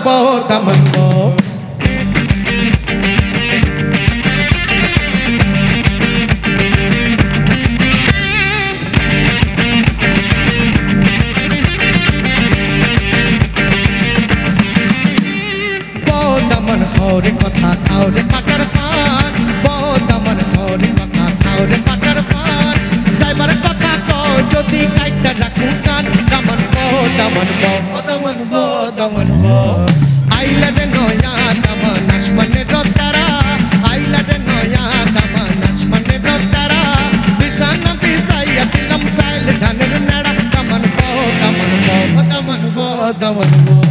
बो दमन बो दमन हौरे कथा खाओरे पाटर पान बो दमन हौरे कथा खाओरे पाटर पान साइबर कथा को ज्योति काइटा राखू कान दमन बो दमन बो दमन बो दमन बो आइलड नया दमन आसमाने रतारा आइलड नया दमन आसमाने रतारा बिसाना बिसाया दिलम साइल धनर नड़ा दमन बो दमन बो दमन बो दमन बो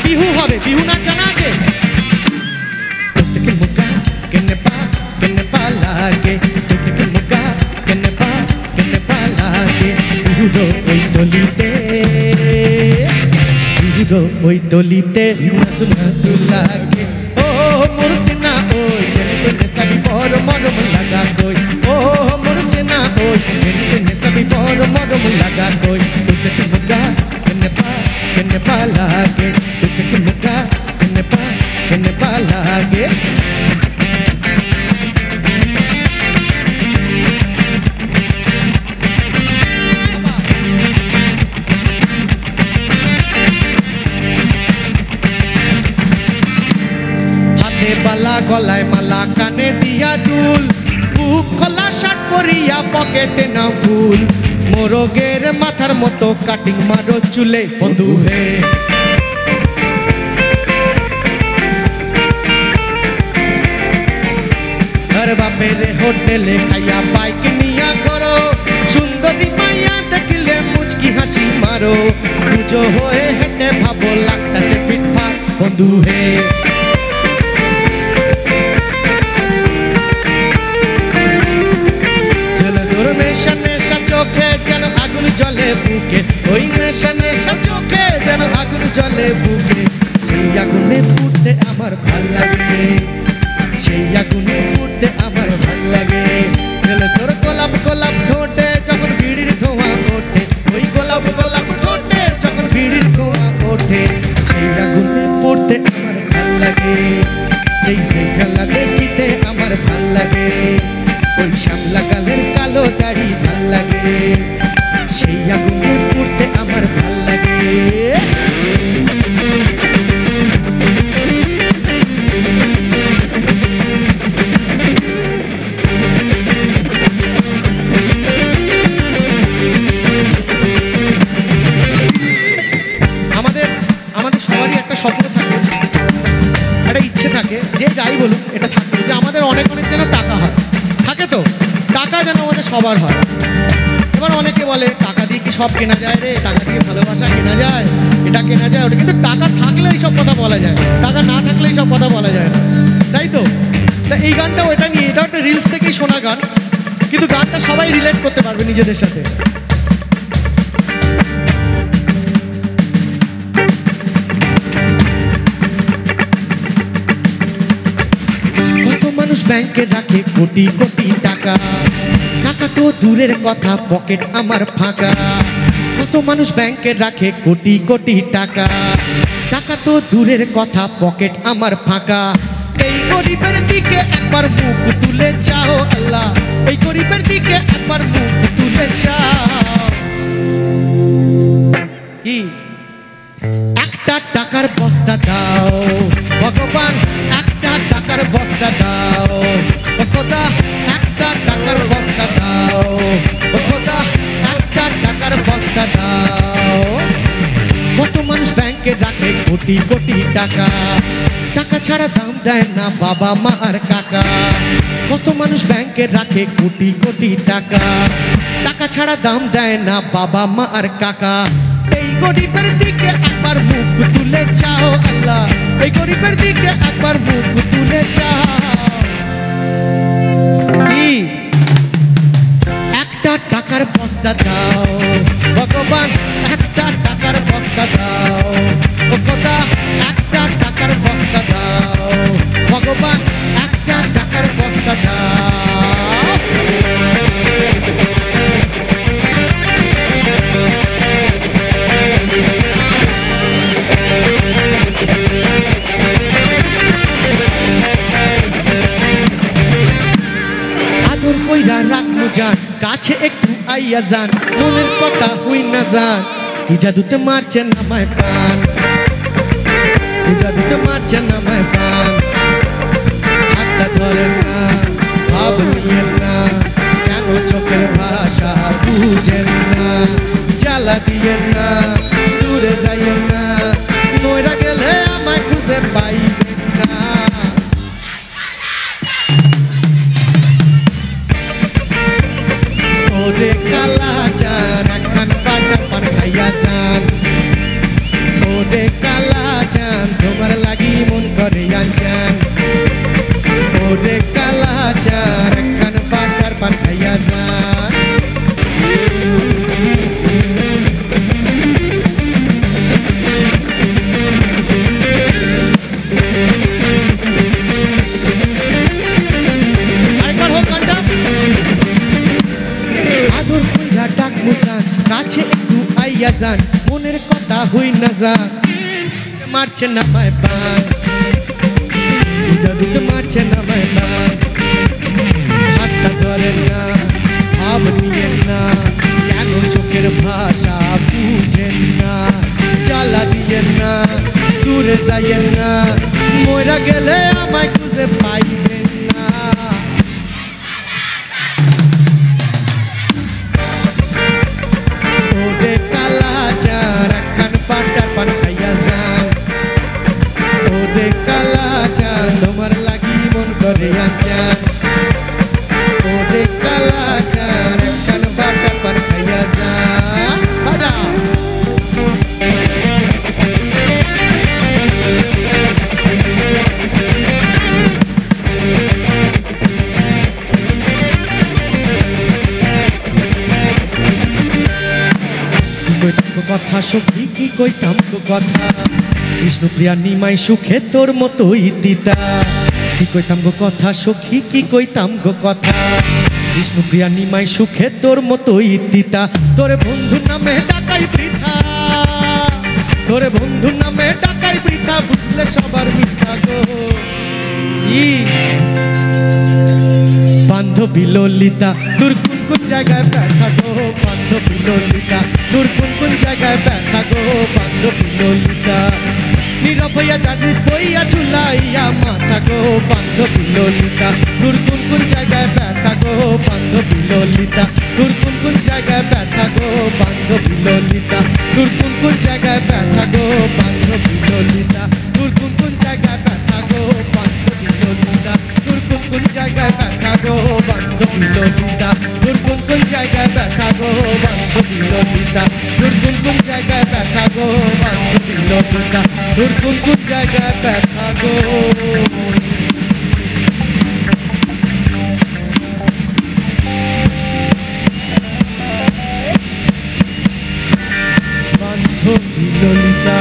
बिहू হবে बिहू ना जाना আছে तुतके मुका केने पा लागे तुतके मुका केने पा लागे बिहू रो ओई दलिते नसु नसु लागे ओ मुरसिना ओई केने सभी पर मरम लगा कोई ओ मुरसिना ओई केने सभी पर मरम लगा कोई तुतके मुका केने पा लागे तुतके मुका केने पा लागे हाथे बाला गलाय माला काने दिया दुल बुक खोला शार्ट परिया पकेटे ना फुल मोरगेर माथार मतो काटिंग मारो चुले बंधु हे घर बापेर होटेले खाया बाइक निया करो सुंदरी माया देखले मुचकी हासि मारो बुझो होए हेटे भाबो लागताছে फिटफाट बंधु हे चले दूर नेशा नेशा चोखे जन आगुन जले बुके ओई नेशा नेशा चोखे जन आगुन जले बुके সেই আগুনে পুড়তে আমার ভাল লাগে সেই আগুনে পুড়তে আমার ভাল লাগে ছেলে তোর গোলাপ গোলাপ ঠোঁটে যখন বিড়ির ধোঁয়া ওঠে ওই গোলাপ গোলাপ ঠোঁটে যখন বিড়ির ধোঁয়া ওঠে সেই আগুনে পুড়তে আমার ভাল লাগে সেই খেলা দেখিতে আমার ভাল লাগে ওই শ্যামলা গালের কালো দাড়ি ভাল লাগে সেই আগুনে পুড়তে আমার ভাল লাগে আমাদের সবারই একটা স্বপ্ন থাকে একটা ইচ্ছে থাকে যে যাই বলুক এটা থাকে যে আমাদের অনেক অনেক যেন টাকা হয় থাকে তো টাকা যেন আমাদের সবার হয় এবার অনেকে বলে টাকা দিয়ে কি সব কেনা যায় রে টাকা দিয়ে ভালোবাসা কেনা যায় এটা কেনা যায় ওটা কিন্তু টাকা থাকলে এইসব কথা বলা যায় টাকা না থাকলে এইসব কথা বলা যায় না তাই তো তা এই গানটাও এটা নিয়ে এটা একটা রিলস থেকেই শোনা গান কিন্তু গানটা সবাই রিলেট করতে পারবে নিজেদের সাথে ব্যাংকে রাখে কোটি কোটি টাকা টাকা তো দূরের কথা পকেট আমার ফাঁকা কত মানুষ ব্যাংকে রাখে কোটি কোটি টাকা টাকা তো দূরের কথা পকেট আমার ফাঁকা এই গরিবের দিকে একবার মুখ তুলে চাও আল্লাহ এই গরিবের দিকে একবার মুখ তুলে চাও কি একটা টাকার বস্তা দাও ভগবান একটা টাকার বস্তা দাও ও খোদা একটা টাকার বস্তা দাও ও খোদা একটা টাকার বস্তা দাও কত মানুষ ব্যাংকে রাখে কোটি কোটি টাকা টাকা ছাড়া দাম দেয় না বাবা মা আর কাকা কত মানুষ ব্যাংকে রাখে কোটি কোটি টাকা টাকা ছাড়া দাম দেয় না বাবা মা আর কাকা এই গরিবের দিকে একবার মুখ তুলে চাও আল্লাহ এই গরিবের দিকে একবার মুখ তুলে চাও কি একটা টাকার বস্তা দাও ভগবান একটা টাকার বস্তা দাও ও খোদা একটা টাকার বস্তা দাও ভগবান একটা টাকার কাছে একটু আইয়া যান মনের কথা হই না যান কি জাদুতে মারছেন আমায় প্রাণ কি জাদুতে মারছেন আমায় প্রাণ হাতটা ধরেন না ভাব নিয়েন না কেন চোখের ভাষা বুঝেন না জ্বালা দিয়েন না দূরে যাইয়েন না মইরা গেলে আমায় খুঁজে পাইবেন না ওরে কালা চান একখান বাটা পান খাইয়া যান ওরে কালা চান তোমার লাগি মন করে আনচান ওরে কালা চান একখান বাটার পান খাইয়া যান আরেকবার হোক গানটা আদর কইরা ডাক মুসান কাছে একটু আইয়া যান মনের কথা হই না যান মারছে না মায় পান জাদুতে মারছে না মায় পান হাতটা ধরেন না ভাব নিয়েন না কেন চোখের ভাষা বুঝেন না জ্বালা দিয়েন না দূরে যাইয়েন না মইরা গেলে আমায় খুঁজে পাইবেন না ওরে কালা চার একখান পাটার পান খাইয়া যান ওরে কালা চার তোমার লাগি মন করে আনচান ওরে কালা চার একখান পাটার পান খাইয়া যান বাজাও কথা সখী কি কইতাম গো কথা বিষ্ণুপ্রিয়া নিমাই সুখে তোর মতোই দিতা কি কইতাম গো কথা সখী কি কইতাম গো কথা বিষ্ণুপ্রিয়া নিমাই সুখে তোর মতোই দিতা তোরে বন্ধুর নামে ডাকাই বৃথা তোরে বন্ধুর নামে ডাকাই বৃথা বুঝলে সবার মিথ্যা গো বান্ধবী ললিতা তোর কোন কোন জায়গায় ব্যথা গো বান্ধবী ললিতা তোর কোন কোন জায়গায় ব্যথা গো বান্ধবী ললিতা নীরব হইয়া জানিস বইয়া ঝুলাইয়া মাথা গো বান্ধবী ললিতা তোর কোন কোন জায়গায় ব্যথা গো বান্ধবী ললিতা তোর কোন কোন জায়গায় ব্যথা গো বান্ধবী ললিতা তোর কোন কোন জায়গায় ব্যথা গো বান্ধবী ললিতা তোর কোন কোন জায়গায় ব্যথা গো বান্ধবী ললিতা তোর কোন কোন জায়গায় ব্যথা গো বান্ধবী ললিতা তোর কোন কোন জায়গায় ব্যথা গো বান্ধবী ললিতা তোর কোন কোন জায়গায় ব্যথা গো বান্ধবী ললিতা তোর কোন কোন জায়গায় ব্যথা গো বান্ধবী ললিতা